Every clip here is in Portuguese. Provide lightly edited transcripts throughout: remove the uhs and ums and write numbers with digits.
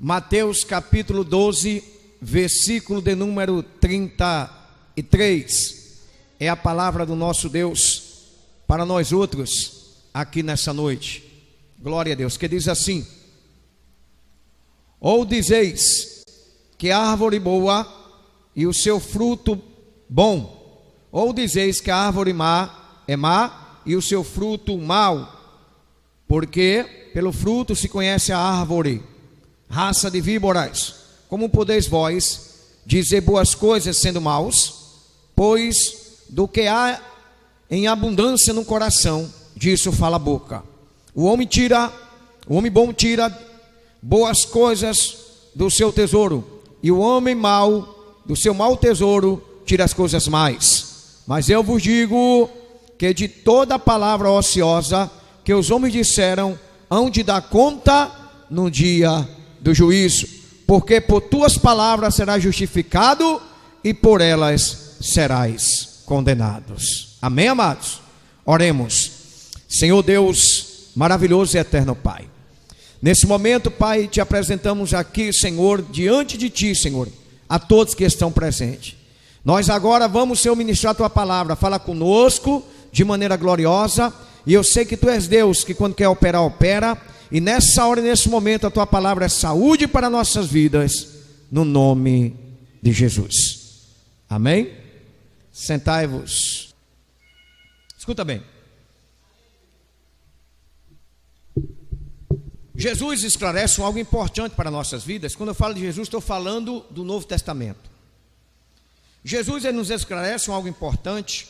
Mateus capítulo 12, versículo de número 33. É a palavra do nosso Deus para nós outros aqui nessa noite. Glória a Deus, que diz assim: ou dizeis que a árvore boa e o seu fruto bom, ou dizeis que a árvore má é má e o seu fruto mau, porque pelo fruto se conhece a árvore. Raça de víboras, como podeis vós dizer boas coisas sendo maus? Pois do que há em abundância no coração, disso fala a boca. O homem bom tira boas coisas do seu tesouro, e o homem mau do seu mau tesouro tira as coisas mais. Mas eu vos digo que de toda palavra ociosa que os homens disseram, hão de dar conta no dia do juízo, porque por tuas palavras serás justificado e por elas serás condenados. Amém, amados? Oremos. Senhor Deus maravilhoso e eterno Pai, nesse momento, Pai, te apresentamos aqui, Senhor, diante de ti, Senhor, a todos que estão presentes. Nós agora vamos, Senhor, ministrar a tua palavra. Fala conosco de maneira gloriosa, e eu sei que tu és Deus que quando quer operar, opera. E nessa hora e nesse momento a tua palavra é saúde para nossas vidas, no nome de Jesus. Amém? Sentai-vos. Escuta bem. Jesus esclarece algo importante para nossas vidas. Quando eu falo de Jesus, estou falando do Novo Testamento. Jesus ele nos esclarece algo importante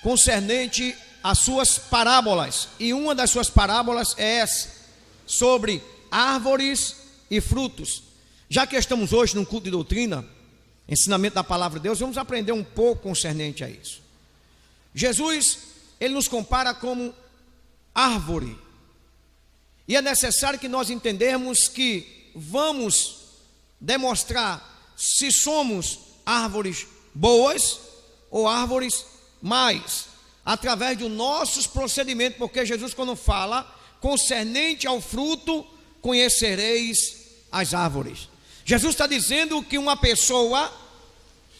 concernente às suas parábolas, e uma das suas parábolas é essa, sobre árvores e frutos. Já que estamos hoje num culto de doutrina, ensinamento da palavra de Deus, vamos aprender um pouco concernente a isso. Jesus, ele nos compara como árvore, e é necessário que nós entendermos que vamos demonstrar se somos árvores boas ou árvores más, através dos nossos procedimentos, porque Jesus, quando fala concernente ao fruto, conhecereis as árvores. Jesus está dizendo que uma pessoa,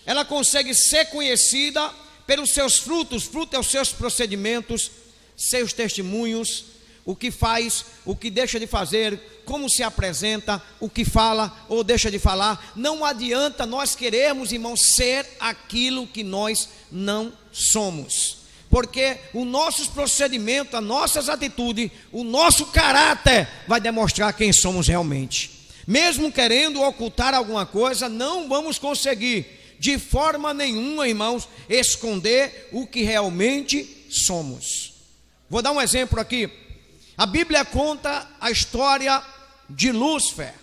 ela consegue ser conhecida pelos seus frutos. Fruto é os seus procedimentos, seus testemunhos, o que faz, o que deixa de fazer, como se apresenta, o que fala ou deixa de falar. Não adianta nós querermos, irmãos, ser aquilo que nós não somos, porque os nossos procedimentos, as nossas atitudes, o nosso caráter vai demonstrar quem somos realmente. Mesmo querendo ocultar alguma coisa, não vamos conseguir de forma nenhuma, irmãos, esconder o que realmente somos. Vou dar um exemplo aqui. A Bíblia conta a história de Lúcifer.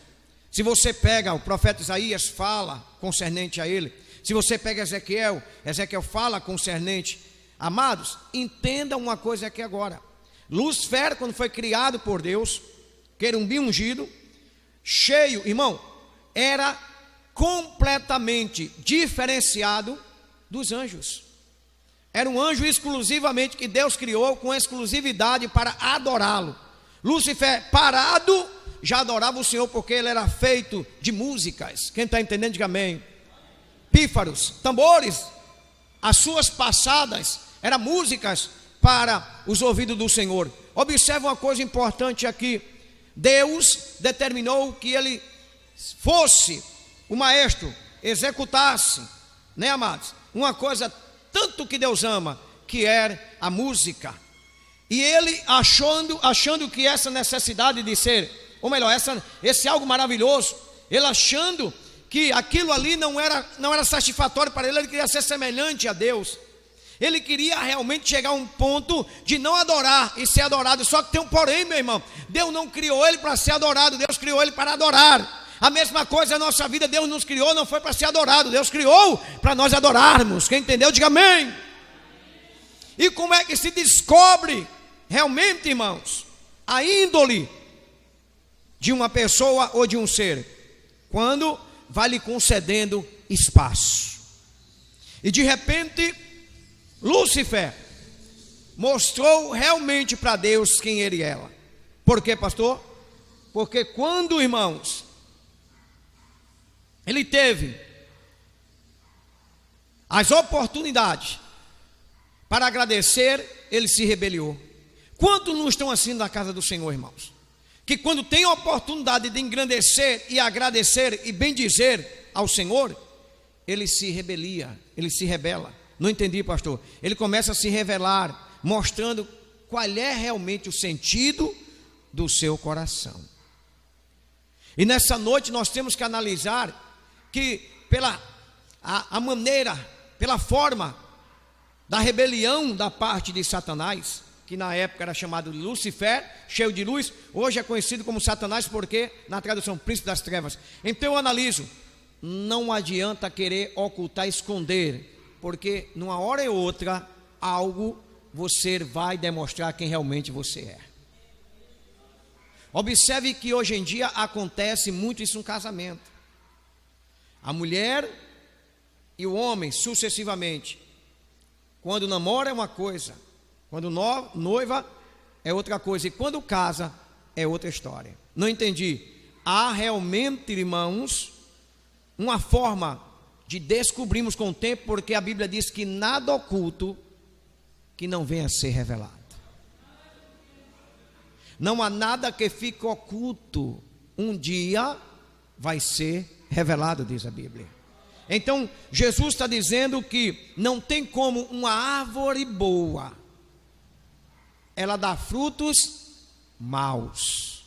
Se você pega o profeta Isaías, fala concernente a ele. Se você pega Ezequiel fala concernente. Amados, entenda uma coisa aqui agora. Lúcifer, quando foi criado por Deus, querubim ungido, cheio, irmão, era completamente diferenciado dos anjos. Era um anjo exclusivamente que Deus criou com exclusividade para adorá-lo. Lúcifer, parado, já adorava o Senhor, porque ele era feito de músicas. Quem está entendendo, diga amém. Pífaros, tambores, as suas passadas eram músicas para os ouvidos do Senhor. Observe uma coisa importante aqui. Deus determinou que ele fosse o maestro, executasse, né, amados? Uma coisa tanto que Deus ama, que é a música. E ele achando que essa necessidade de ser, ou melhor, esse algo maravilhoso, ele achando que aquilo ali não era satisfatório para ele, ele queria ser semelhante a Deus. Ele queria realmente chegar a um ponto de não adorar e ser adorado. Só que tem um porém, meu irmão. Deus não criou ele para ser adorado, Deus criou ele para adorar. A mesma coisa na nossa vida, Deus nos criou, não foi para ser adorado, Deus criou para nós adorarmos. Quem entendeu, diga amém. E como é que se descobre realmente, irmãos, a índole de uma pessoa ou de um ser? Quando vai lhe concedendo espaço. E de repente, Lúcifer mostrou realmente para Deus quem ele era. Por quê, pastor? Porque quando, irmãos, ele teve as oportunidades para agradecer, ele se rebeliou. Quantos não estão assim na casa do Senhor, irmãos? Que quando tem a oportunidade de engrandecer e agradecer e bendizer ao Senhor, ele se rebelia, ele se rebela. Não entendi, pastor. Ele começa a se revelar, mostrando qual é realmente o sentido do seu coração. E nessa noite nós temos que analisar que pela a maneira, pela forma da rebelião da parte de Satanás, que na época era chamado de Lucifer, cheio de luz, hoje é conhecido como Satanás, porque na tradução príncipe das trevas. Então eu analiso, não adianta querer ocultar, esconder, porque numa hora ou outra algo você vai demonstrar quem realmente você é. Observe que hoje em dia acontece muito isso no casamento. A mulher e o homem sucessivamente, quando namora é uma coisa, quando noiva é outra coisa, e quando casa é outra história. Não entendi. Há realmente, irmãos, uma forma de descobrirmos com o tempo, porque a Bíblia diz que nada oculto que não venha a ser revelado. Não há nada que fique oculto, um dia vai ser revelado, diz a Bíblia. Então Jesus está dizendo que não tem como uma árvore boa, ela dá frutos maus,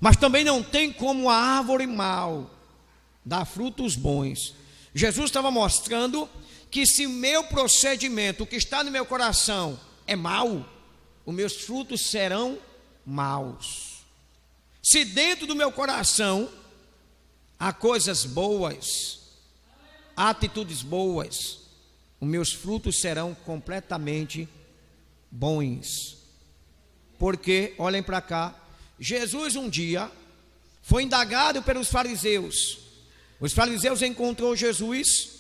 mas também não tem como uma árvore mau dar frutos bons. Jesus estava mostrando que se o meu procedimento, o que está no meu coração é mau, os meus frutos serão maus. Se dentro do meu coração há coisas boas, há atitudes boas, os meus frutos serão completamente bons. Porque, olhem para cá, Jesus um dia foi indagado pelos fariseus. Os fariseus encontrou Jesus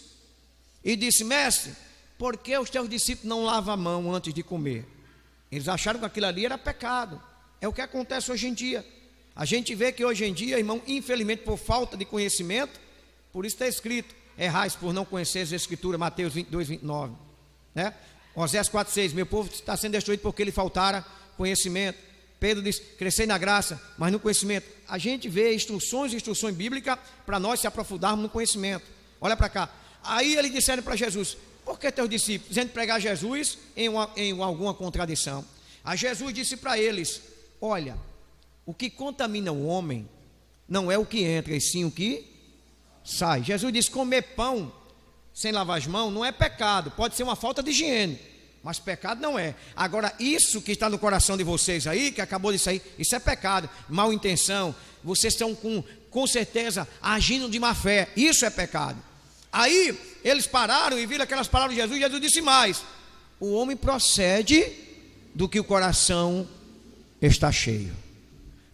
e disse: mestre, por que os teus discípulos não lavam a mão antes de comer? Eles acharam que aquilo ali era pecado. É o que acontece hoje em dia. A gente vê que hoje em dia, irmão, infelizmente por falta de conhecimento, por isso está escrito: errais por não conhecer as Escrituras, Mateus 22, 29, né? Oséias 4, 6, meu povo está sendo destruído porque lhe faltara conhecimento. Pedro diz: crescei na graça, mas no conhecimento. A gente vê instruções bíblicas para nós se aprofundarmos no conhecimento. Olha para cá. Aí eles disseram para Jesus: por que teus discípulos dizendo pregar Jesus em alguma contradição? Aí Jesus disse para eles: olha, o que contamina o homem não é o que entra, e sim o que sai. Jesus disse: comer pão sem lavar as mãos não é pecado, pode ser uma falta de higiene, mas pecado não é. Agora, isso que está no coração de vocês aí, que acabou de sair, isso é pecado, mal intenção. Vocês estão com certeza agindo de má fé, isso é pecado. Aí eles pararam e viram aquelas palavras de Jesus. E Jesus disse mais: o homem procede do que o coração está cheio.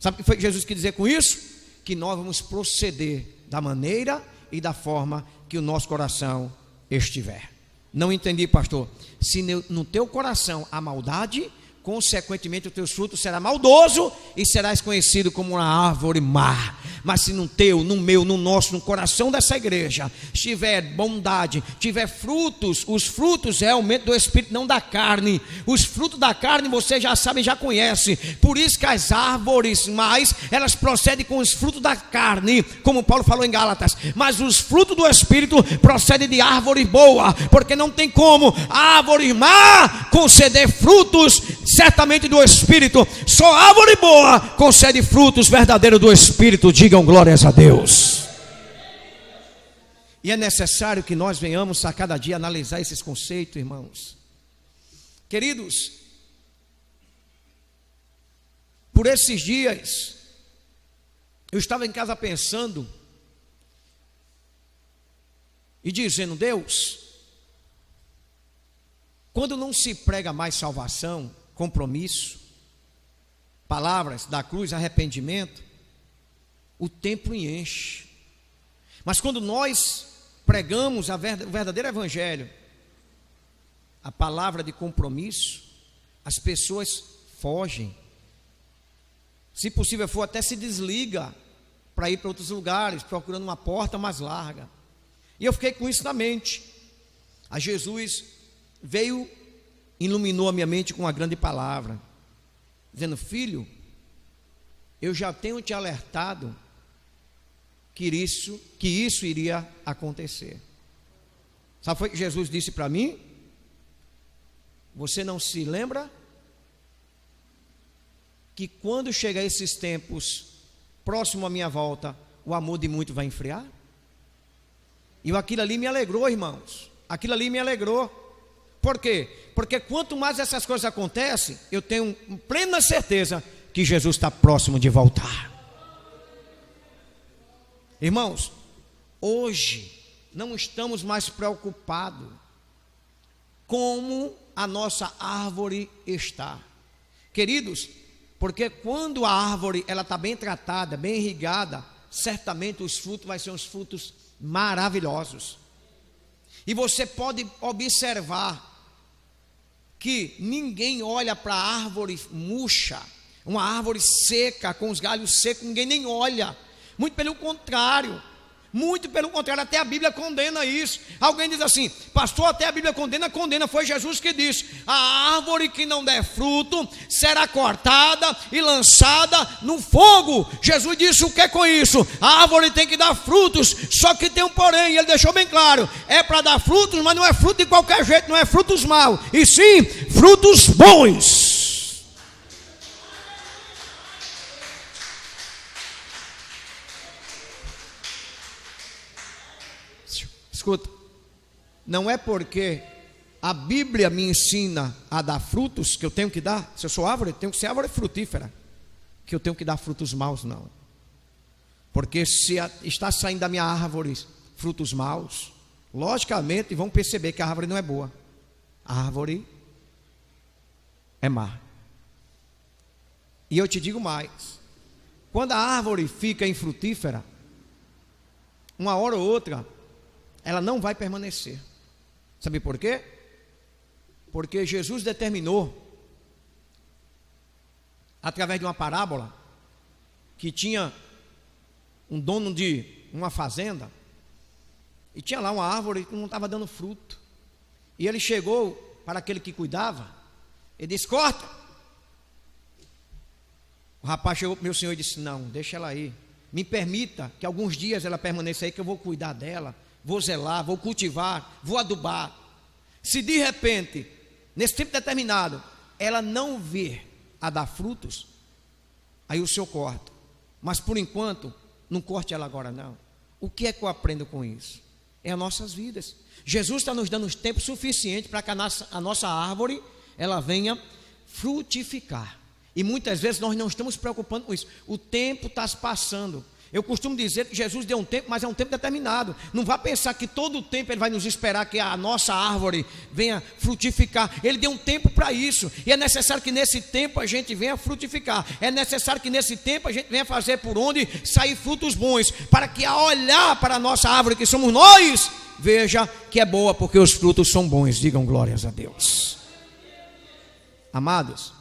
Sabe o que foi que Jesus quis dizer com isso? Que nós vamos proceder da maneira e da forma que o nosso coração estiver. Não entendi, pastor. Se no teu coração há maldade, consequentemente os teus frutos serão maldoso e serás conhecido como uma árvore má. Mas se no teu, no meu, no nosso, no coração dessa igreja estiver bondade, tiver frutos, os frutos realmente do Espírito, não da carne. Os frutos da carne você já sabe, já conhece. Por isso que as árvores más, elas procedem com os frutos da carne, como Paulo falou em Gálatas. Mas os frutos do Espírito procedem de árvore boa, porque não tem como a árvore má conceder frutos certamente do Espírito. Só árvore boa concede frutos verdadeiros do Espírito. Digam glórias a Deus. E é necessário que nós venhamos a cada dia analisar esses conceitos, irmãos. Queridos, por esses dias eu estava em casa pensando e dizendo: Deus, quando não se prega mais salvação, compromisso, palavras da cruz, arrependimento, o templo enche. Mas quando nós pregamos o verdadeiro evangelho, a palavra de compromisso, as pessoas fogem. Se possível for, até se desliga para ir para outros lugares, procurando uma porta mais larga. E eu fiquei com isso na mente. Aí Jesus veio, iluminou a minha mente com uma grande palavra, dizendo: filho, eu já tenho te alertado que isso iria acontecer. Sabe o que Jesus disse para mim? Você não se lembra que quando chegar esses tempos próximo à minha volta, o amor de muito vai esfriar? E aquilo ali me alegrou, irmãos. Aquilo ali me alegrou. Por quê? Porque quanto mais essas coisas acontecem, eu tenho plena certeza que Jesus está próximo de voltar. Irmãos, hoje não estamos mais preocupados como a nossa árvore está. Queridos, porque quando a árvore ela está bem tratada, bem irrigada, certamente os frutos vão ser uns frutos maravilhosos. E você pode observar que ninguém olha para a árvore murcha, uma árvore seca, com os galhos secos, ninguém nem olha. Muito pelo contrário, até a Bíblia condena isso. Alguém diz assim: pastor, até a Bíblia condena, foi Jesus que disse: a árvore que não der fruto será cortada e lançada no fogo. Jesus disse o que é com isso? A árvore tem que dar frutos, só que tem um porém, ele deixou bem claro: é para dar frutos, mas não é fruto de qualquer jeito, não é frutos maus, e sim frutos bons. Escuta, não é porque a Bíblia me ensina a dar frutos que eu tenho que dar. Se eu sou árvore, eu tenho que ser árvore frutífera, que eu tenho que dar frutos maus, não. Porque se está saindo da minha árvore frutos maus, logicamente vão perceber que a árvore não é boa. A árvore é má. E eu te digo mais: quando a árvore fica infrutífera, uma hora ou outra ela não vai permanecer. Sabe por quê? Porque Jesus determinou, através de uma parábola, que tinha um dono de uma fazenda, e tinha lá uma árvore que não estava dando fruto. E ele chegou para aquele que cuidava, e disse: corta. O rapaz chegou para o meu senhor e disse: não, deixa ela aí, me permita que alguns dias ela permaneça aí, que eu vou cuidar dela, vou zelar, vou cultivar, vou adubar. Se de repente, nesse tempo determinado, ela não vir a dar frutos, aí o senhor corta. Mas por enquanto, não corte ela agora não. O que é que eu aprendo com isso? É as nossas vidas. Jesus está nos dando tempo suficiente para que a nossa árvore ela venha frutificar. E muitas vezes nós não estamos preocupando com isso. O tempo está se passando. Eu costumo dizer que Jesus deu um tempo, mas é um tempo determinado. Não vá pensar que todo o tempo Ele vai nos esperar que a nossa árvore venha frutificar. Ele deu um tempo para isso. E é necessário que nesse tempo a gente venha frutificar. É necessário que nesse tempo a gente venha fazer por onde sair frutos bons, para que ao olhar para a nossa árvore, que somos nós, veja que é boa, porque os frutos são bons. Digam glórias a Deus. Amados,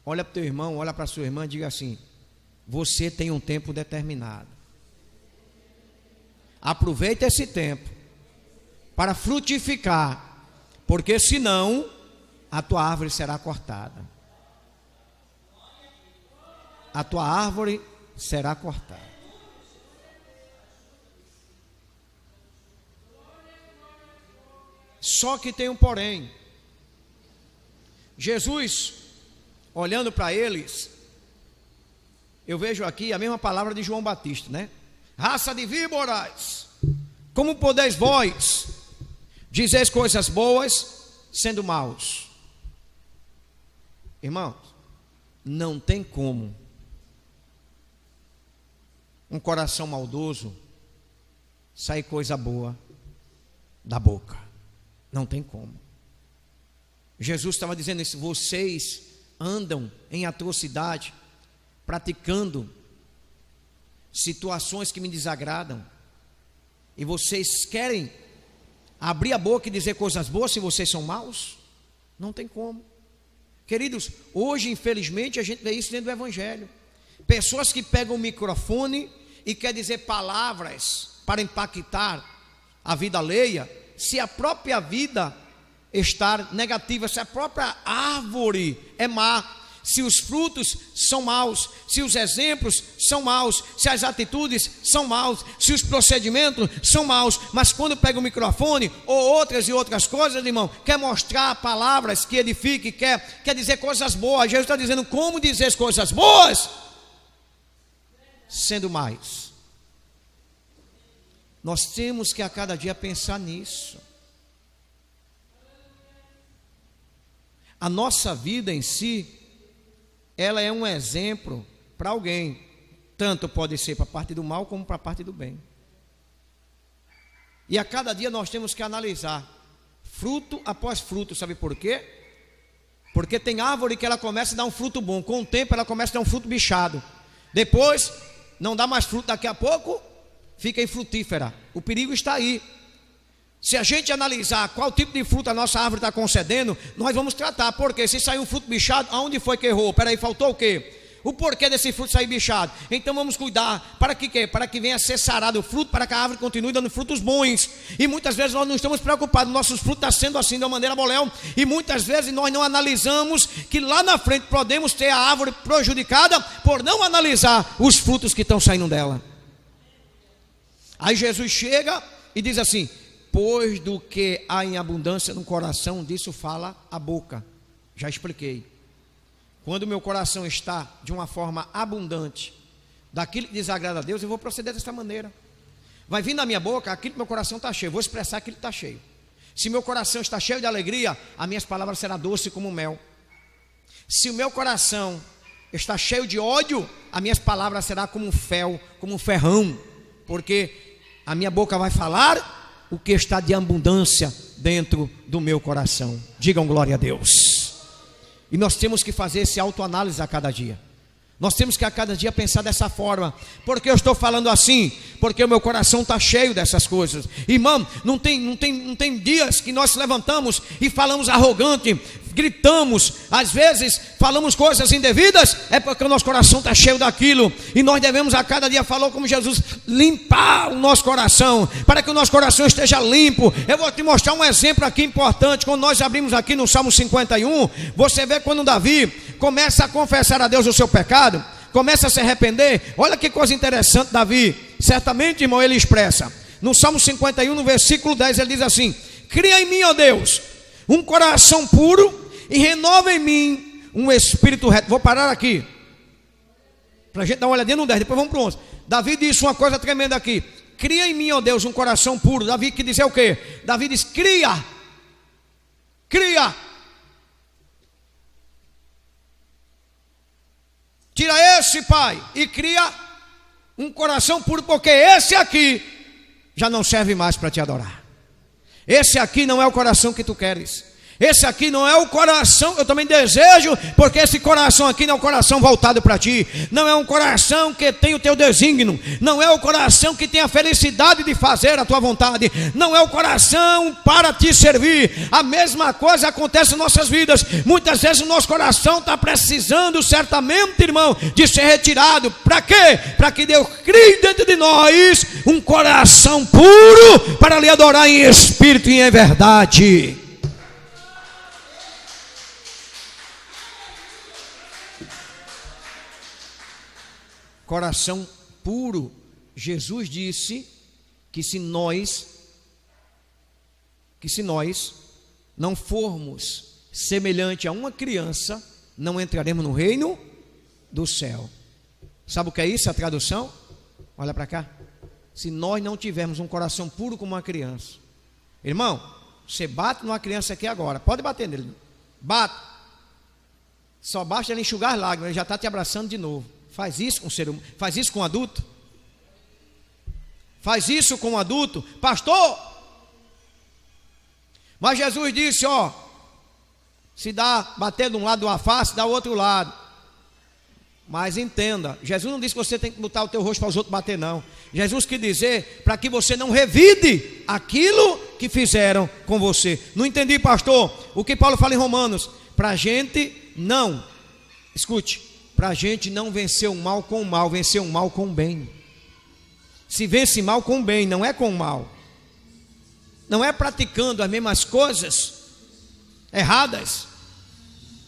olha para o teu irmão, olha para a sua irmã e diga assim: você tem um tempo determinado. Aproveita esse tempo para frutificar, porque senão a tua árvore será cortada. A tua árvore será cortada. Só que tem um porém. Jesus, olhando para eles, eu vejo aqui a mesma palavra de João Batista, né? Raça de víboras, como podeis vós dizeis coisas boas, sendo maus? Irmãos, não tem como um coração maldoso sair coisa boa da boca. Não tem como. Jesus estava dizendo isso: vocês andam em atrocidade, praticando situações que me desagradam, e vocês querem abrir a boca e dizer coisas boas se vocês são maus? Não tem como. Queridos, hoje infelizmente a gente vê isso dentro do Evangelho. Pessoas que pegam o microfone e quer dizer palavras para impactar a vida alheia, se a própria vida estar negativa, se a própria árvore é má, se os frutos são maus, se os exemplos são maus, se as atitudes são maus, se os procedimentos são maus, mas quando pega o microfone ou outras e outras coisas, irmão, quer mostrar palavras que edifiquem, quer dizer coisas boas. Jesus está dizendo como dizer as coisas boas, sendo mais. Nós temos que a cada dia pensar nisso. A nossa vida em si, ela é um exemplo para alguém, tanto pode ser para a parte do mal como para a parte do bem. E a cada dia nós temos que analisar fruto após fruto. Sabe por quê? Porque tem árvore que ela começa a dar um fruto bom, com o tempo ela começa a dar um fruto bichado, depois não dá mais fruto, daqui a pouco fica infrutífera. O perigo está aí. Se a gente analisar qual tipo de fruto a nossa árvore está concedendo, nós vamos tratar. Porque se sair um fruto bichado, aonde foi que errou? Peraí, faltou o quê? O porquê desse fruto sair bichado? Então vamos cuidar, para que quê? Para que venha a ser sarado o fruto, para que a árvore continue dando frutos bons. E muitas vezes nós não estamos preocupados, nossos frutos estão sendo assim de uma maneira moléu, e muitas vezes nós não analisamos que lá na frente podemos ter a árvore prejudicada por não analisar os frutos que estão saindo dela. Aí Jesus chega e diz assim: pois do que há em abundância no coração, disso fala a boca. Já expliquei. Quando o meu coração está de uma forma abundante daquilo que desagrada a Deus, eu vou proceder dessa maneira. Vai vir na minha boca aquilo que meu coração está cheio, eu vou expressar aquilo que está cheio. Se meu coração está cheio de alegria, as minhas palavras serão doces como mel. Se o meu coração está cheio de ódio, as minhas palavras serão como um fel, como um ferrão. Porque a minha boca vai falar o que está de abundância dentro do meu coração. Digam glória a Deus. E nós temos que fazer esse autoanálise a cada dia. Nós temos que a cada dia pensar dessa forma. Porque eu estou falando assim? Porque o meu coração está cheio dessas coisas. Irmão, não tem dias que nós levantamos e falamos arrogante, gritamos, às vezes falamos coisas indevidas, é porque o nosso coração está cheio daquilo. E nós devemos a cada dia, falou como Jesus, limpar o nosso coração, para que o nosso coração esteja limpo. Eu vou te mostrar um exemplo aqui importante. Quando nós abrimos aqui no Salmo 51, você vê quando Davi começa a confessar a Deus o seu pecado, começa a se arrepender. Olha que coisa interessante. Davi, certamente, irmão, ele expressa no Salmo 51, no versículo 10, ele diz assim: cria em mim, ó Deus, um coração puro e renova em mim um espírito reto. Vou parar aqui para a gente dar uma olhadinha no 10, depois vamos para o 11. Davi disse uma coisa tremenda aqui: cria em mim, ó Deus, um coração puro. Davi que diz o quê? Davi diz: cria. Tira esse, Pai, e cria um coração puro, porque esse aqui já não serve mais para te adorar. Esse aqui não é o coração que tu queres. Esse aqui não é o coração, eu também desejo, porque esse coração aqui não é um coração voltado para ti, não é um coração que tem o teu desígnio, não é o coração que tem a felicidade de fazer a tua vontade, não é o coração para te servir. A mesma coisa acontece em nossas vidas. Muitas vezes o nosso coração está precisando, certamente, irmão, de ser retirado. Para quê? Para que Deus crie dentro de nós um coração puro para lhe adorar em espírito e em verdade. Coração puro. Jesus disse que se nós não formos semelhante a uma criança, não entraremos no reino do céu. Sabe o que é isso, a tradução? Olha para cá. Se nós não tivermos um coração puro como uma criança, irmão, você bate numa criança aqui agora, pode bater nele, bate, só basta ele enxugar as lágrimas, ele já está te abraçando de novo. Faz isso com o ser humano, faz isso com o adulto, faz isso com o adulto, pastor. Mas Jesus disse, ó, se dá bater de um lado de uma face, dá o outro lado. Mas entenda, Jesus não disse que você tem que botar o teu rosto para os outros bater, não. Jesus quis dizer para que você não revide aquilo que fizeram com você. Não entendi, pastor, o que Paulo fala em Romanos? Para a gente não, escute, para a gente não vencer o mal com o mal, vencer o mal com o bem. se vence mal com o bem, não é com o mal. Não é praticando as mesmas coisas erradas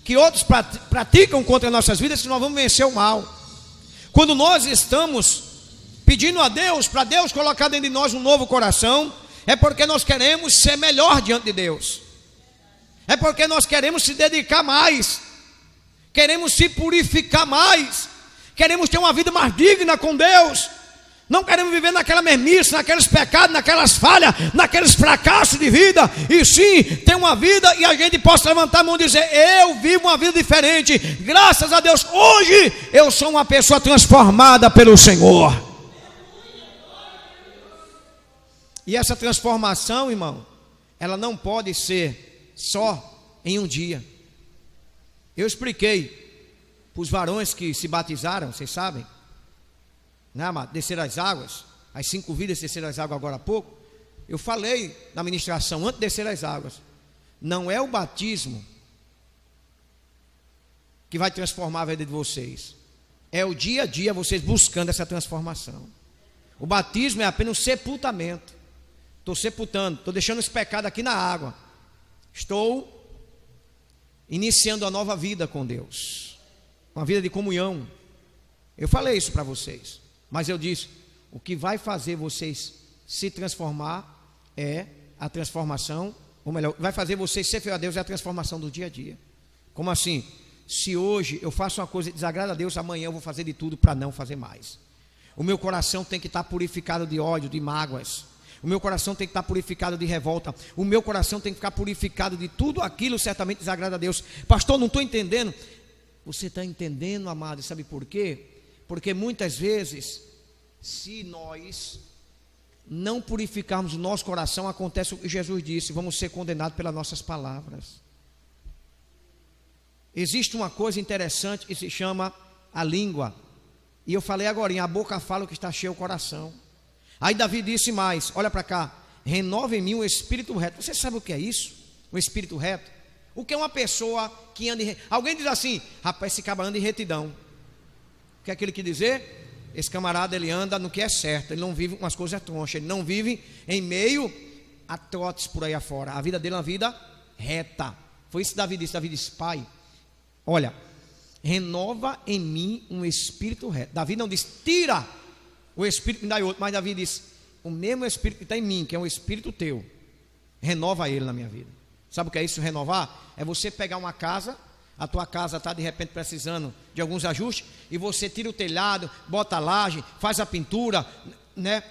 que outros praticam contra nossas vidas que nós vamos vencer o mal. Quando nós estamos pedindo a Deus, para Deus colocar dentro de nós um novo coração, é porque nós queremos ser melhor diante de Deus. É porque nós queremos se dedicar mais, queremos se purificar mais, queremos ter uma vida mais digna com Deus. Não queremos viver naquela mermice, naqueles pecados, naquelas falhas, naqueles fracassos de vida. E sim, ter uma vida e a gente possa levantar a mão e dizer: eu vivo uma vida diferente. Graças a Deus, hoje eu sou uma pessoa transformada pelo Senhor. E essa transformação, irmão, ela não pode ser só em um dia. Eu expliquei para os varões que se batizaram, vocês sabem, né, amado? Descer as águas, as 5 vidas desceram as águas agora há pouco. Eu falei na ministração, antes de descer as águas, não é o batismo que vai transformar a vida de vocês, é o dia a dia vocês buscando essa transformação. O batismo é apenas um sepultamento. Estou sepultando, estou deixando esse pecado aqui na água, estou iniciando a nova vida com Deus, uma vida de comunhão. Eu falei isso para vocês, mas eu disse: o que vai fazer vocês se transformar é a transformação, ou melhor, vai fazer vocês ser fiel a Deus é a transformação do dia a dia. Como assim? Se hoje eu faço uma coisa que desagrada a Deus, amanhã eu vou fazer de tudo para não fazer mais. O meu coração tem que estar purificado de ódio, de mágoas. O meu coração tem que estar purificado de revolta. O meu coração tem que ficar purificado de tudo aquilo certamente desagrada a Deus. Pastor, não estou entendendo. Você está entendendo, amado, sabe por quê? Porque muitas vezes, se nós não purificarmos o nosso coração, acontece o que Jesus disse: vamos ser condenados pelas nossas palavras. Existe uma coisa interessante que se chama a língua. E eu falei agora, a boca fala o que está cheio o coração. Aí Davi disse mais, olha para cá: renova em mim um espírito reto. Você sabe o que é isso? Um espírito reto? O que é uma pessoa que anda em... Alguém diz assim: rapaz, esse cabra anda em retidão. O que é aquele que dizer? Esse camarada, ele anda no que é certo, ele não vive com as coisas tronchas, ele não vive em meio a trotes por aí afora. A vida dele é uma vida reta. Foi isso que Davi disse. Davi disse: pai, olha, renova em mim um espírito reto. Davi não disse: tira o espírito me dá outro, mas Davi disse: o mesmo espírito que está em mim, que é um espírito teu, renova ele na minha vida. Sabe o que é isso, renovar? É você pegar uma casa, a tua casa está de repente precisando de alguns ajustes, e você tira o telhado, bota a laje, faz a pintura, né?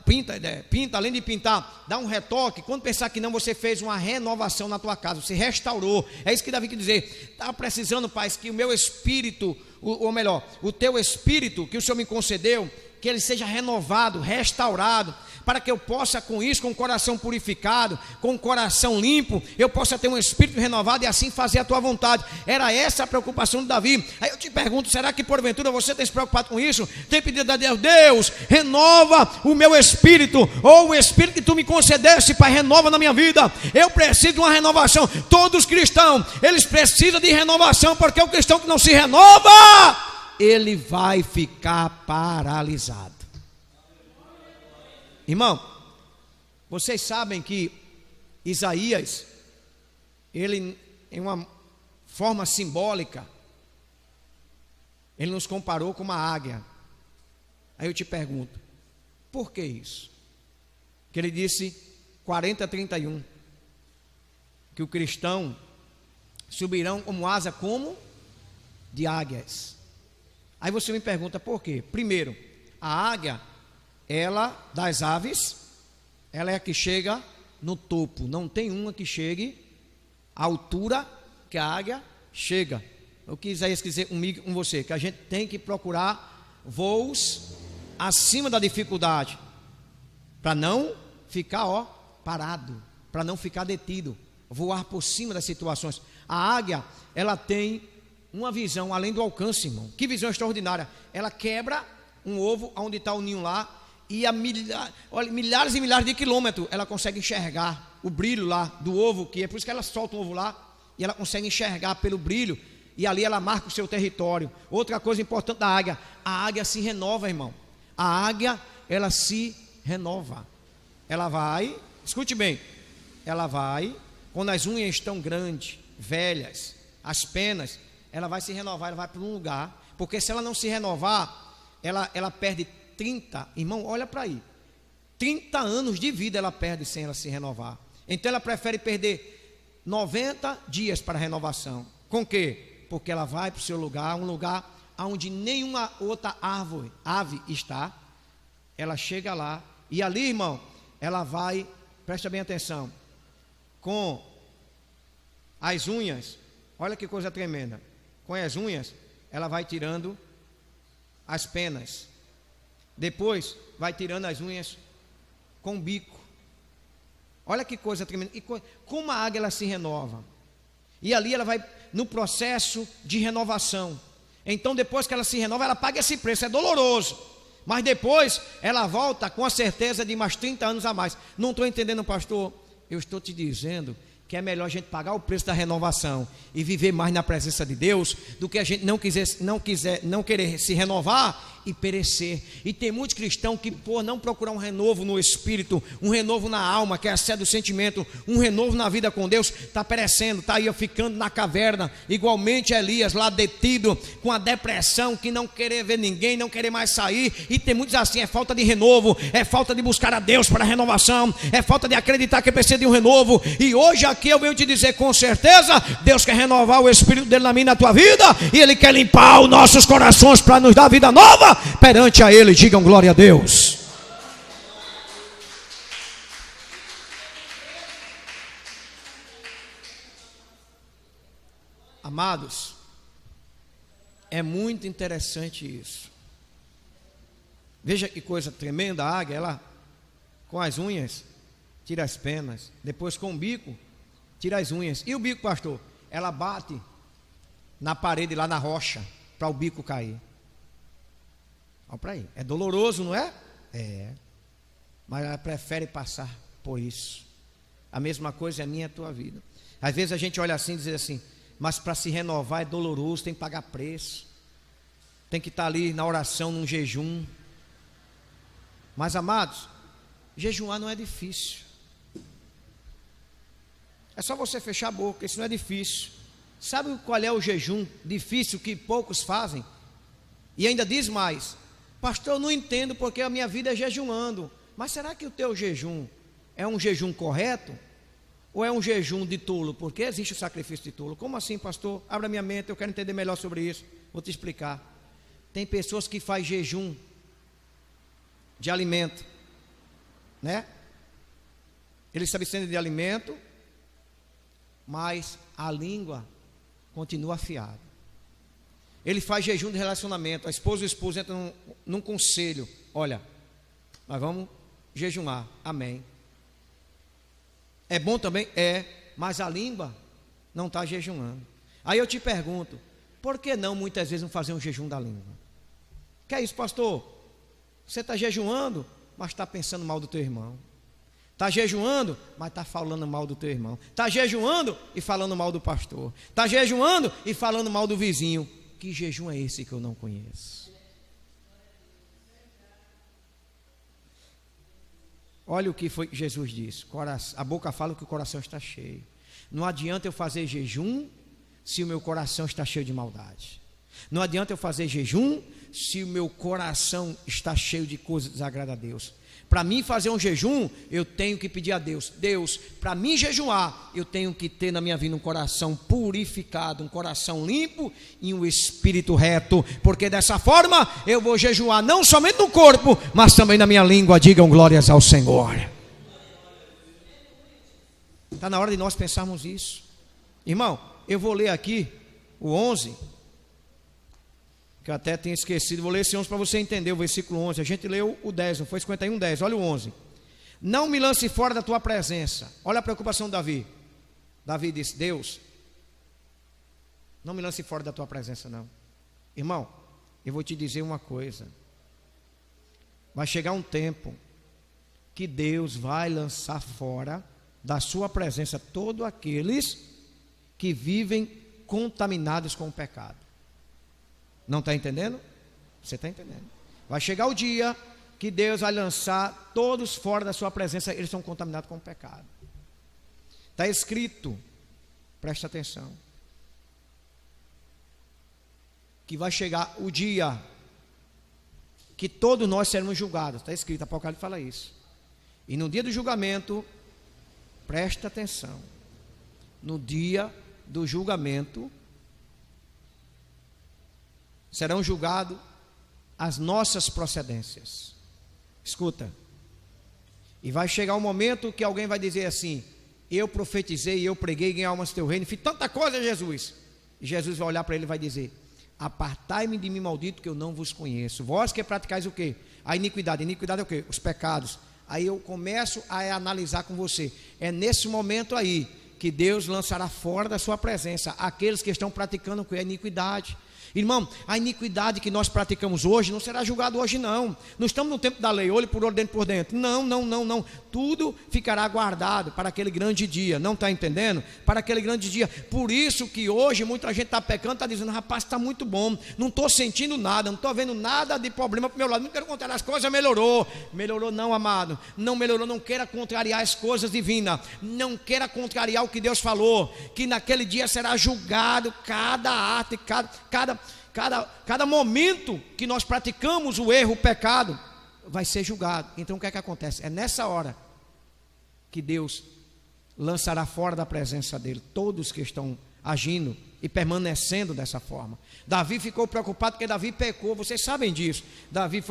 Pinta, além de pintar, dá um retoque. Quando pensar que não, você fez uma renovação na tua casa, você restaurou. É isso que Davi quer dizer: estava precisando, pai, que o meu espírito, ou melhor, o teu espírito que o Senhor me concedeu, que ele seja renovado, restaurado, para que eu possa com isso, com o coração purificado, com o coração limpo, eu possa ter um espírito renovado e assim fazer a tua vontade. Era essa a preocupação de Davi. Aí eu te pergunto: será que porventura você tem se preocupado com isso? Tem pedido a Deus: Deus, renova o meu espírito, ou o espírito que tu me concedeste, Pai, renova na minha vida. Eu preciso de uma renovação. Todos os cristãos, eles precisam de renovação, porque o cristão que não se renova, ele vai ficar paralisado. Irmão, vocês sabem que Isaías, ele, em uma forma simbólica, ele nos comparou com uma águia. Aí eu te pergunto: por que isso? Que ele disse 40:31, que o cristão subirão como asa como de águias. Aí você me pergunta por quê? Primeiro, a águia, ela das aves, ela é a que chega no topo. Não tem uma que chegue à altura que a águia chega. O que Isaías quer dizer comigo, com você? Que a gente tem que procurar voos acima da dificuldade, para não ficar parado, para não ficar detido, voar por cima das situações. A águia, ela tem uma visão além do alcance, irmão. Que visão extraordinária! Ela quebra um ovo onde está o ninho lá, e a milhares e milhares de quilômetros ela consegue enxergar o brilho lá do ovo, que é por isso que ela solta o ovo lá, e ela consegue enxergar pelo brilho, e ali ela marca o seu território. Outra coisa importante da águia: a águia se renova, irmão. A águia, ela se renova. Ela vai, escute bem, ela vai, quando as unhas estão grandes, velhas, as penas, ela vai se renovar, ela vai para um lugar, porque se ela não se renovar, ela perde 30, irmão, olha para aí, 30 anos de vida ela perde sem ela se renovar. Então ela prefere perder 90 dias para a renovação. Com quê? Porque ela vai para o seu lugar, um lugar onde nenhuma outra ave está. Ela chega lá e ali, irmão, ela vai, presta bem atenção, com as unhas, olha que coisa tremenda, com as unhas ela vai tirando as penas, depois vai tirando as unhas com o bico. Olha que coisa tremenda. E como a águia ela se renova, e ali ela vai no processo de renovação. Então depois que ela se renova, ela paga esse preço, é doloroso, mas depois ela volta com a certeza de mais 30 anos a mais. Não estou entendendo, pastor. Eu estou te dizendo que é melhor a gente pagar o preço da renovação e viver mais na presença de Deus, do que a gente não querer se renovar e perecer. E tem muitos cristãos que, por não procurar um renovo no espírito, um renovo na alma, que é a sede do sentimento, um renovo na vida com Deus, está perecendo, está aí ficando na caverna, igualmente Elias lá detido, com a depressão, que não querer ver ninguém, não querer mais sair. E tem muitos assim, é falta de renovo, é falta de buscar a Deus para a renovação, é falta de acreditar que precisa de um renovo. E hoje aqui eu venho te dizer com certeza, Deus quer renovar o espírito dele na minha e na tua vida, e Ele quer limpar os nossos corações para nos dar vida nova perante a Ele. Digam glória a Deus. Amados, é muito interessante isso. Veja que coisa tremenda. A águia, ela com as unhas tira as penas, depois com o bico tira as unhas. E o bico, pastor? Ela bate na parede lá na rocha para o bico cair. Olha para aí, é doloroso, não é? É, mas ela prefere passar por isso. A mesma coisa é a minha e a tua vida. Às vezes a gente olha assim e diz assim, mas para se renovar é doloroso, tem que pagar preço, tem que estar ali na oração, num jejum. Mas amados, jejuar não é difícil. É só você fechar a boca, isso não é difícil. Sabe qual é o jejum difícil que poucos fazem? E ainda diz mais, pastor, eu não entendo porque a minha vida é jejuando. Mas será que o teu jejum é um jejum correto? Ou é um jejum de tolo? Porque existe o sacrifício de tolo. Como assim, pastor? Abra minha mente, eu quero entender melhor sobre isso. Vou te explicar. Tem pessoas que fazem jejum de alimento, né? Ele se abstém de alimento, mas a língua continua afiada. Ele faz jejum de relacionamento. A esposa e o esposo entram num conselho. Olha, nós vamos jejuar. Amém. É bom também? É. Mas a língua não está jejuando. Aí eu te pergunto, por que não muitas vezes não fazer um jejum da língua? Que é isso, pastor? Você está jejuando, mas está pensando mal do teu irmão. Está jejuando, mas está falando mal do teu irmão. Está jejuando e falando mal do pastor. Está jejuando e falando mal do vizinho. Que jejum é esse que eu não conheço? Olha o que foi que Jesus disse. A boca fala que o coração está cheio. Não adianta eu fazer jejum se o meu coração está cheio de maldade. Não adianta eu fazer jejum se o meu coração está cheio de coisas que desagradam a Deus. Para mim fazer um jejum, eu tenho que pedir a Deus, Deus, para mim jejuar, eu tenho que ter na minha vida um coração purificado, um coração limpo e um espírito reto, porque dessa forma eu vou jejuar não somente no corpo, mas também na minha língua. Digam glórias ao Senhor. Está na hora de nós pensarmos isso. Irmão, eu vou ler aqui o 11, que eu até tinha esquecido. Vou ler esse 11 para você entender o versículo 11. A gente leu o 10, não foi 51, 10. Olha o 11. Não me lance fora da tua presença. Olha a preocupação de Davi. Davi disse, Deus, não me lance fora da tua presença não. Irmão, eu vou te dizer uma coisa. Vai chegar um tempo que Deus vai lançar fora da sua presença todos aqueles que vivem contaminados com o pecado. Não está entendendo? Você está entendendo? Vai chegar o dia que Deus vai lançar todos fora da sua presença, eles são contaminados com o pecado. Está escrito, presta atenção, que vai chegar o dia que todos nós seremos julgados. Está escrito, Apocalipse fala isso. E no dia do julgamento, presta atenção, no dia do julgamento serão julgados as nossas procedências. Escuta, e vai chegar um momento que alguém vai dizer assim: eu profetizei, eu preguei, ganhei almas do teu reino, fiz tanta coisa, Jesus. E Jesus vai olhar para ele e vai dizer: apartai-me de mim, maldito, que eu não vos conheço. Vós que praticais o quê? A iniquidade. Iniquidade é o quê? Os pecados. Aí eu começo a analisar com você. É nesse momento aí que Deus lançará fora da sua presença aqueles que estão praticando o que é iniquidade. Irmão, a iniquidade que nós praticamos hoje não será julgado hoje não. Não estamos no tempo da lei, olho por olho, dentro por dentro. Não. Tudo ficará guardado para aquele grande dia. Não está entendendo? Para aquele grande dia. Por isso que hoje muita gente está pecando, está dizendo: rapaz, está muito bom, não estou sentindo nada, não estou vendo nada de problema para o meu lado. Não quero contrário, as coisas melhorou. Melhorou não, amado. Não melhorou, não queira contrariar as coisas divinas. Não queira contrariar o que Deus falou, que naquele dia será julgado cada ato, cada momento que nós praticamos o erro, o pecado, vai ser julgado. Então o que é que acontece? É nessa hora que Deus lançará fora da presença dele todos que estão agindo e permanecendo dessa forma. Davi ficou preocupado porque Davi pecou, vocês sabem disso. Davi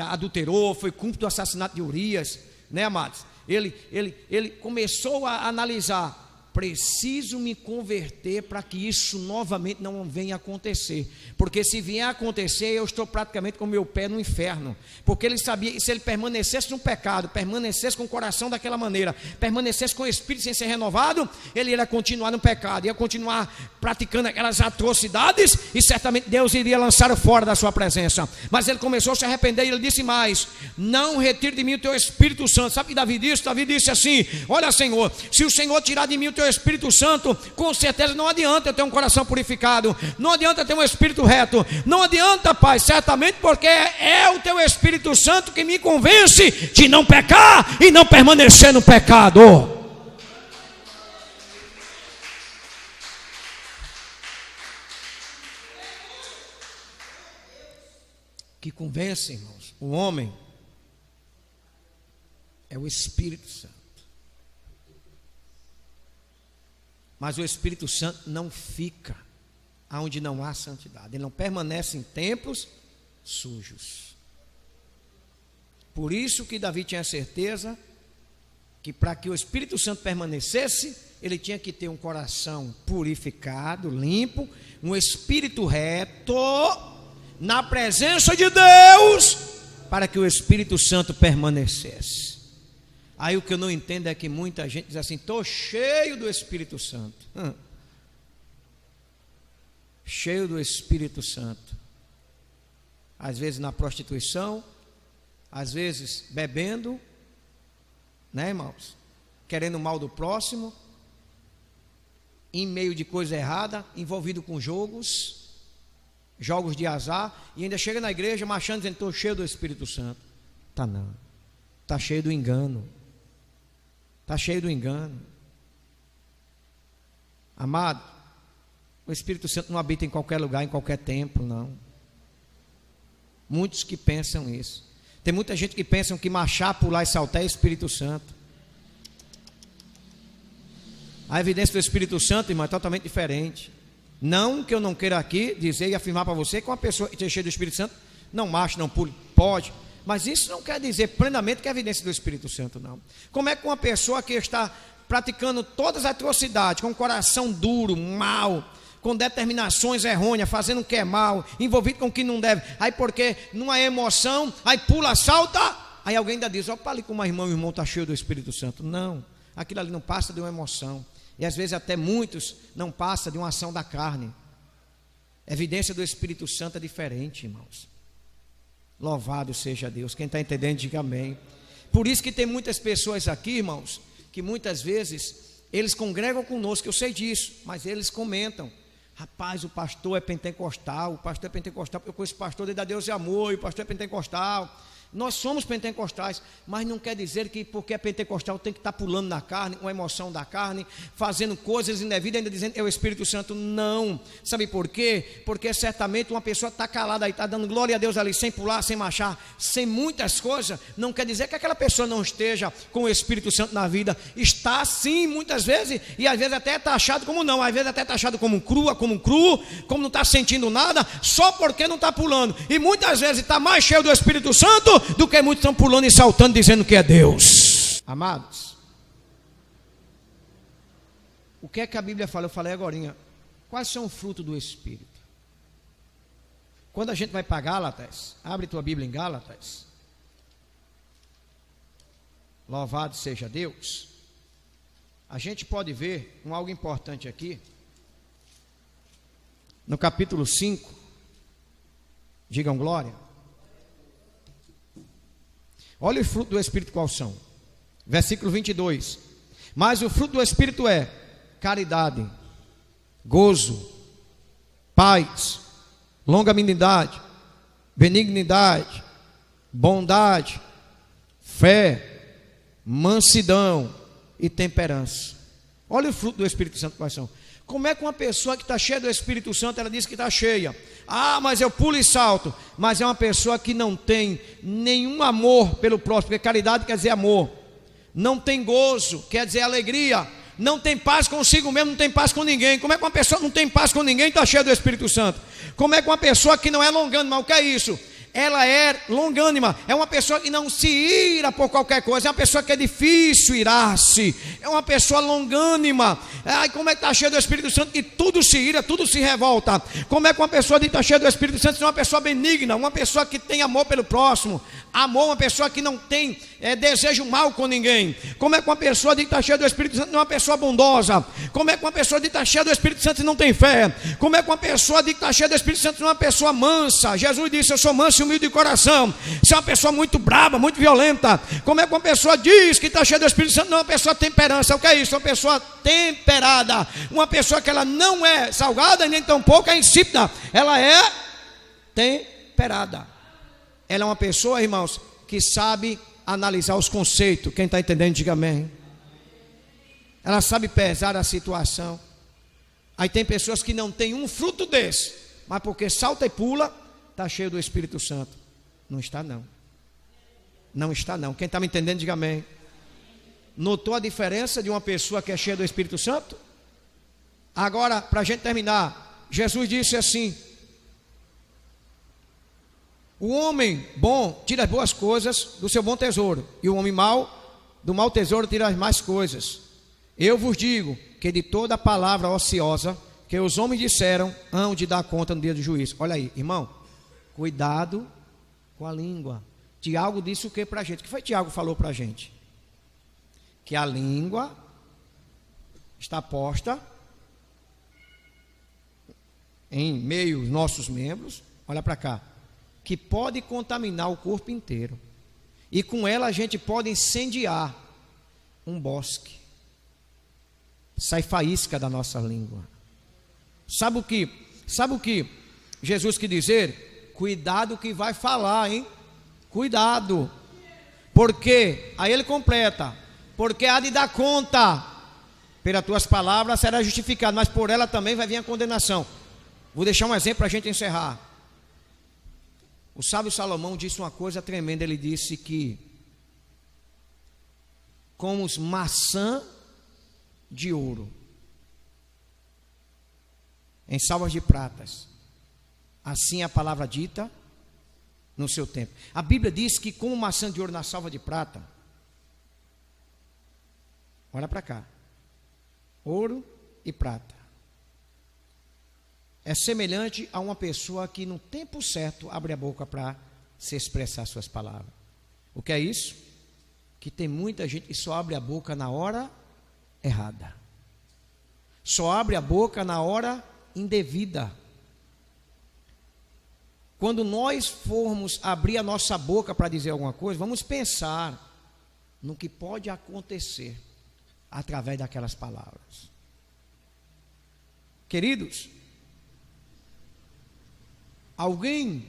adulterou, foi cúmplice do assassinato de Urias, né, amados? Ele começou a analisar: preciso me converter para que isso novamente não venha a acontecer, porque se vier a acontecer, eu estou praticamente com o meu pé no inferno. Porque ele sabia que se ele permanecesse no pecado, permanecesse com o coração daquela maneira, permanecesse com o espírito sem ser renovado, ele ia continuar no pecado, ia continuar praticando aquelas atrocidades, e certamente Deus iria lançar fora da sua presença. Mas ele começou a se arrepender, e ele disse mais: não retire de mim o teu Espírito Santo. Sabe o que Davi disse? Davi disse assim: olha, Senhor, se o Senhor tirar de mim o teu Espírito Santo, com certeza não adianta eu ter um coração purificado, não adianta ter um espírito reto, não adianta, Pai, certamente, porque é o teu Espírito Santo que me convence de não pecar e não permanecer no pecado. Que convence, irmãos, o homem é o Espírito Santo. Mas o Espírito Santo não fica onde não há santidade. Ele não permanece em templos sujos. Por isso que Davi tinha certeza que para que o Espírito Santo permanecesse, ele tinha que ter um coração purificado, limpo, um espírito reto, na presença de Deus, para que o Espírito Santo permanecesse. Aí o que eu não entendo é que muita gente diz assim: estou cheio do Espírito Santo. Cheio do Espírito Santo. Às vezes na prostituição, às vezes bebendo, né, irmãos? Querendo o mal do próximo, em meio de coisa errada, envolvido com jogos de azar, e ainda chega na igreja marchando dizendo: estou cheio do Espírito Santo. Tá não, está cheio do engano. Está cheio do engano. Amado, o Espírito Santo não habita em qualquer lugar, em qualquer templo, não. Muitos que pensam isso. Tem muita gente que pensa que marchar, pular e saltar é Espírito Santo. A evidência do Espírito Santo, irmão, é totalmente diferente. Não que eu não queira aqui dizer e afirmar para você que uma pessoa que é cheia do Espírito Santo não marcha, não pule, pode. Mas isso não quer dizer plenamente que é evidência do Espírito Santo, não. Como é que uma pessoa que está praticando todas as atrocidades, com um coração duro, mau, com determinações errôneas, fazendo o que é mal, envolvido com o que não deve, aí porque numa emoção, aí pula, salta, aí alguém ainda diz: opa, ali com uma irmã, o irmão está cheio do Espírito Santo. Não, aquilo ali não passa de uma emoção, e às vezes até muitos não passa de uma ação da carne. A evidência do Espírito Santo é diferente, irmãos. Louvado seja Deus. Quem está entendendo, diga amém. Por isso que tem muitas pessoas aqui, irmãos, que muitas vezes eles congregam conosco, eu sei disso, mas eles comentam: rapaz, o pastor é pentecostal, porque eu conheço o pastor de Deus e Amor, e o pastor é pentecostal. Nós somos pentecostais, mas não quer dizer que porque é pentecostal tem que estar pulando na carne, uma emoção da carne, fazendo coisas indevidas, ainda dizendo é o Espírito Santo. Não. Sabe por quê? Porque certamente uma pessoa está calada aí, está dando glória a Deus ali, sem pular, sem marchar, sem muitas coisas, não quer dizer que aquela pessoa não esteja com o Espírito Santo na vida. Está sim, muitas vezes, e às vezes até está achado como não, às vezes até está achado como crua, como cru, como não está sentindo nada, só porque não está pulando. E muitas vezes está mais cheio do Espírito Santo do que muitos estão pulando e saltando dizendo que é Deus. Amados, o que é que a Bíblia fala? Eu falei agorinha. Quais são o fruto do Espírito? Quando a gente vai para Gálatas, abre tua Bíblia em Gálatas. Louvado seja Deus. A gente pode ver algo importante aqui. No capítulo 5, digam glória. Olha o fruto do Espírito quais são. Versículo 22. Mas o fruto do Espírito é caridade, gozo, paz, longanimidade, benignidade, bondade, fé, mansidão e temperança. Olha o fruto do Espírito Santo quais são. Como é que uma pessoa que está cheia do Espírito Santo, ela diz que está cheia? Ah, mas eu pulo e salto. Mas é uma pessoa que não tem nenhum amor pelo próximo, porque caridade quer dizer amor. Não tem gozo, quer dizer alegria. Não tem paz consigo mesmo, não tem paz com ninguém. Como é que uma pessoa não tem paz com ninguém e está cheia do Espírito Santo? Como é que uma pessoa que não é longânima, o que é isso? Ela é longânima, é uma pessoa que não se ira por qualquer coisa, é uma pessoa que é difícil irar-se, é uma pessoa longânima. Ai, como é que está cheia do Espírito Santo e tudo se ira, tudo se revolta? Como é que uma pessoa que está cheia do Espírito Santo é uma pessoa benigna, uma pessoa que tem amor pelo próximo, amor, uma pessoa que não tem desejo mal com ninguém? Como é que uma pessoa que está cheia do Espírito Santo é uma pessoa bondosa? Como é que uma pessoa que está cheia do Espírito Santo não tem fé? Como é que uma pessoa que está cheia do Espírito Santo é uma pessoa mansa? Jesus disse: eu sou manso e humilde de coração. Se é uma pessoa muito braba, muito violenta. Como é que uma pessoa diz que está cheia do Espírito Santo não é uma pessoa temperança? O que é isso? Uma pessoa temperada, uma pessoa que ela não é salgada nem tampouco é insípida, ela é temperada. Ela é uma pessoa, irmãos, que sabe analisar os conceitos. Quem está entendendo, diga amém. Ela sabe pesar a situação. Aí tem pessoas que não têm um fruto desse, mas porque salta e pula, está cheio do Espírito Santo. Não está não. Não está não. Quem está me entendendo, diga amém. Notou a diferença de uma pessoa que é cheia do Espírito Santo? Agora, para a gente terminar, Jesus disse assim: o homem bom tira as boas coisas do seu bom tesouro, e o homem mau, do mau tesouro, tira as más coisas. Eu vos digo que de toda palavra ociosa que os homens disseram, hão de dar conta no dia do juízo. Olha aí, irmão, cuidado com a língua. Tiago disse o que para a gente? O que foi Tiago falou para a gente? Que a língua está posta em meio aos nossos membros, olha para cá, que pode contaminar o corpo inteiro, e com ela a gente pode incendiar um bosque. Sai faísca da nossa língua. Sabe o que Jesus quis dizer? Cuidado que vai falar, hein? Cuidado, porque aí ele completa: porque há de dar conta, pelas tuas palavras será justificado, mas por ela também vai vir a condenação. Vou deixar um exemplo para a gente encerrar. O sábio Salomão disse uma coisa tremenda. Ele disse que comos maçã de ouro em salvas de pratas, assim é a palavra dita no seu tempo. A Bíblia diz que como maçã de ouro na salva de prata, olha para cá, ouro e prata, é semelhante a uma pessoa que no tempo certo abre a boca para se expressar suas palavras. O que é isso? Que tem muita gente que só abre a boca na hora errada, só abre a boca na hora indevida. Quando nós formos abrir a nossa boca para dizer alguma coisa, vamos pensar no que pode acontecer através daquelas palavras. Queridos, alguém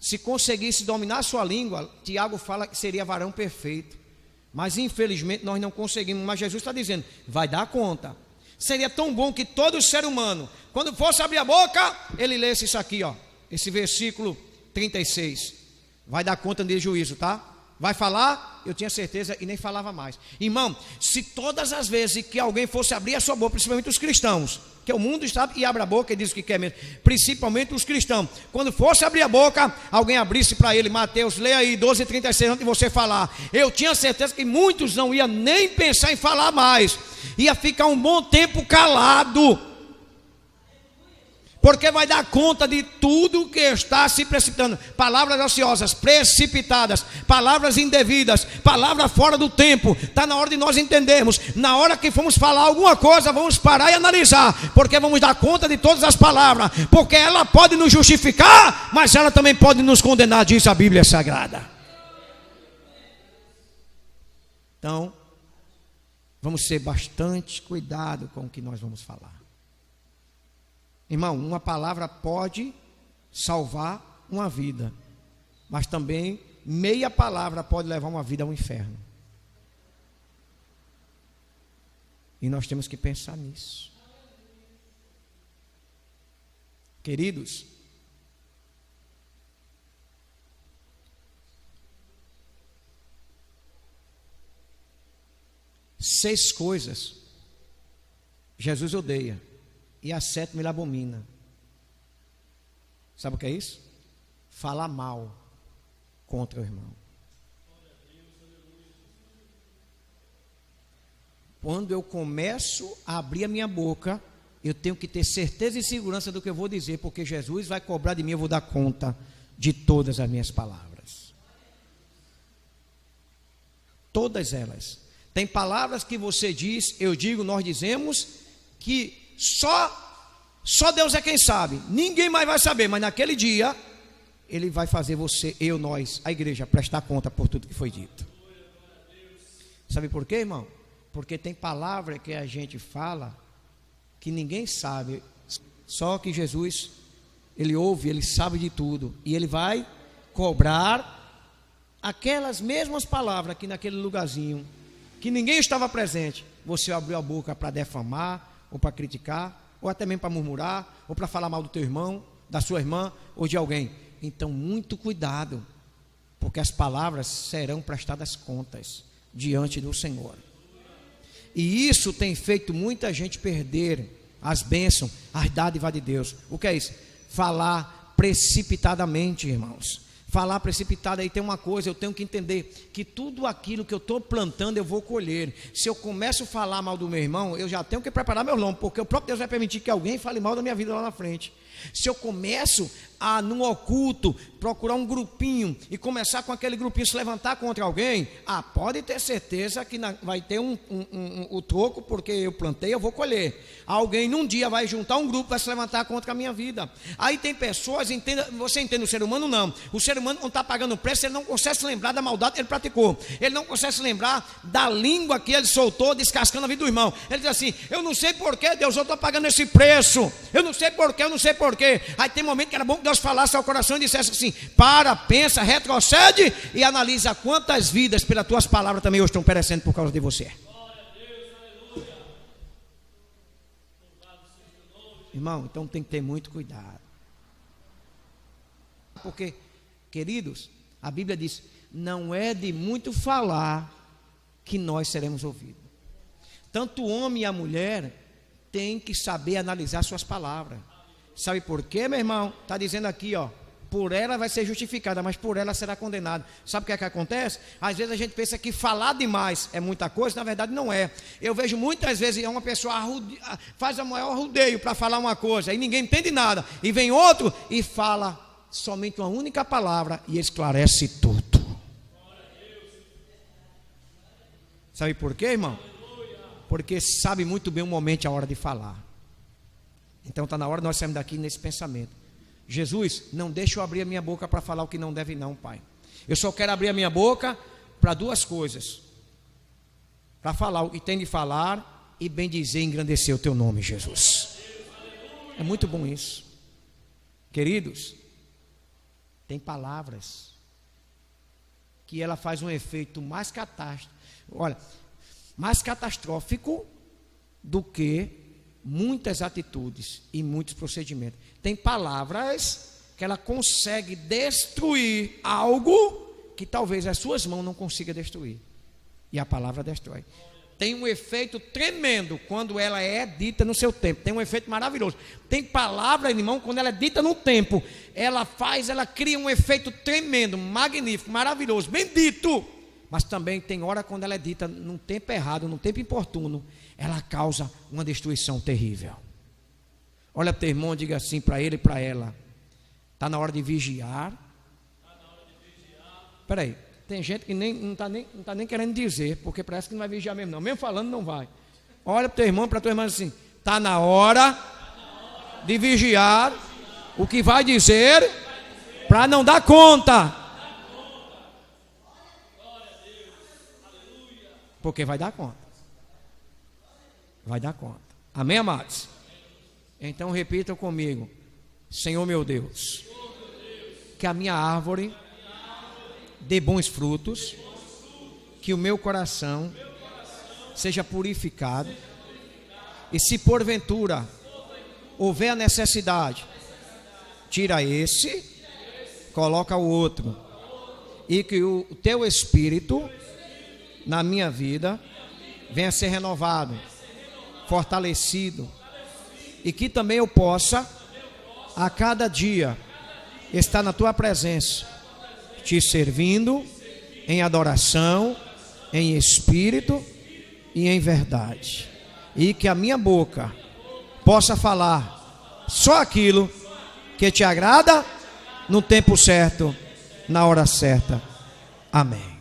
se conseguisse dominar a sua língua, Tiago fala que seria varão perfeito. Mas infelizmente nós não conseguimos. Mas Jesus está dizendo, vai dar conta. Seria tão bom que todo ser humano, quando fosse abrir a boca, ele lesse isso aqui, ó, esse versículo 36. Vai dar conta de juízo, tá? Vai falar, eu tinha certeza, e nem falava mais. Irmão, se todas as vezes que alguém fosse abrir a sua boca, principalmente os cristãos, que o mundo está e abre a boca e diz o que quer mesmo, principalmente os cristãos, quando fosse abrir a boca, alguém abrisse para ele, Mateus, leia aí 12:36 antes de você falar, eu tinha certeza que muitos não iam nem pensar em falar mais, ia ficar um bom tempo calado, porque vai dar conta de tudo que está se precipitando. Palavras ociosas, precipitadas, palavras indevidas, palavras fora do tempo. Está na hora de nós entendermos. Na hora que formos falar alguma coisa, vamos parar e analisar, porque vamos dar conta de todas as palavras, porque ela pode nos justificar, mas ela também pode nos condenar, diz a Bíblia Sagrada. Então, vamos ter bastante cuidado com o que nós vamos falar. Irmão, uma palavra pode salvar uma vida, mas também meia palavra pode levar uma vida ao inferno. E nós temos que pensar nisso. Queridos, seis coisas Jesus odeia, e a sétima ele abomina. Sabe o que é isso? Falar mal contra o irmão. Quando eu começo a abrir a minha boca, eu tenho que ter certeza e segurança do que eu vou dizer, porque Jesus vai cobrar de mim, eu vou dar conta de todas as minhas palavras. Todas elas. Tem palavras que você diz, eu digo, nós dizemos, que só Deus é quem sabe, ninguém mais vai saber, mas naquele dia Ele vai fazer você, eu, nós, a igreja, prestar conta por tudo que foi dito. Sabe por quê, irmão? Porque tem palavra que a gente fala que ninguém sabe, só que Jesus, Ele ouve, Ele sabe de tudo, e Ele vai cobrar aquelas mesmas palavras que naquele lugarzinho, que ninguém estava presente, você abriu a boca para defamar, ou para criticar, ou até mesmo para murmurar, ou para falar mal do teu irmão, da sua irmã, ou de alguém. Então, muito cuidado, porque as palavras serão prestadas contas diante do Senhor. E isso tem feito muita gente perder as bênçãos, as dádivas de Deus. O que é isso? Falar precipitadamente, irmãos. Falar precipitado, aí tem uma coisa, eu tenho que entender que tudo aquilo que eu estou plantando eu vou colher. Se eu começo a falar mal do meu irmão, eu já tenho que preparar meu lombo, porque o próprio Deus vai permitir que alguém fale mal da minha vida lá na frente. Se eu começo a, no oculto, procurar um grupinho e começar com aquele grupinho se levantar contra alguém, pode ter certeza que vai ter o troco, porque eu plantei, eu vou colher. Alguém num dia vai juntar um grupo, vai se levantar contra a minha vida. Aí tem pessoas, você entende o ser humano? Não. O ser humano não está pagando preço, ele não consegue se lembrar da maldade que ele praticou. Ele não consegue se lembrar da língua que ele soltou, descascando a vida do irmão. Ele diz assim, eu não sei porquê, Deus, eu estou pagando esse preço. Eu não sei porquê, eu não sei porquê. Aí tem momento que era bom que Deus falasse ao coração e dissesse assim, para, pensa, retrocede e analisa quantas vidas pelas tuas palavras também hoje estão perecendo por causa de você. Irmão, então tem que ter muito cuidado. Porque, queridos, a Bíblia diz, não é de muito falar que nós seremos ouvidos. Tanto o homem e a mulher têm que saber analisar suas palavras. Sabe por quê, meu irmão? Está dizendo aqui, ó, por ela vai ser justificada, mas por ela será condenada. Sabe o que é que acontece? Às vezes a gente pensa que falar demais é muita coisa, na verdade não é. Eu vejo muitas vezes uma pessoa faz o maior rodeio para falar uma coisa, e ninguém entende nada, e vem outro e fala somente uma única palavra, e esclarece tudo. Sabe por quê, irmão? Porque sabe muito bem o momento e a hora de falar. Então está na hora de nós sairmos daqui nesse pensamento. Jesus, não deixa eu abrir a minha boca para falar o que não deve não, Pai. Eu só quero abrir a minha boca para duas coisas. Para falar o que tem de falar e bem dizer e engrandecer o teu nome, Jesus. É muito bom isso. Queridos, Tem palavras que ela faz um efeito mais catastrófico do que muitas atitudes e muitos procedimentos. Tem palavras que ela consegue destruir algo que talvez as suas mãos não consigam destruir. E a palavra destrói. Tem um efeito tremendo quando ela é dita no seu tempo. Tem um efeito maravilhoso. Tem palavra, irmão, quando ela é dita no tempo, ela cria um efeito tremendo, magnífico, maravilhoso, bendito. Mas também tem hora quando ela é dita num tempo errado, num tempo importuno, ela causa uma destruição terrível. Olha para o teu irmão, diga assim para ele e para ela: está na hora de vigiar. Espera aí, tem gente que não está nem querendo dizer, porque parece que não vai vigiar mesmo não. Mesmo falando não vai. Olha para o teu irmão, para a tua irmã assim: está na hora de vigiar o que vai dizer para não dar conta. Porque vai dar conta. Vai dar conta. Amém, amados? Então repitam comigo: Senhor meu Deus, que a minha árvore dê bons frutos, que o meu coração seja purificado, e se porventura houver a necessidade, tira esse, coloca o outro, e que o teu Espírito na minha vida venha ser renovado, fortalecido, e que também eu possa a cada dia estar na tua presença, te servindo em adoração, em espírito e em verdade, e que a minha boca possa falar só aquilo que te agrada, no tempo certo, na hora certa. Amém.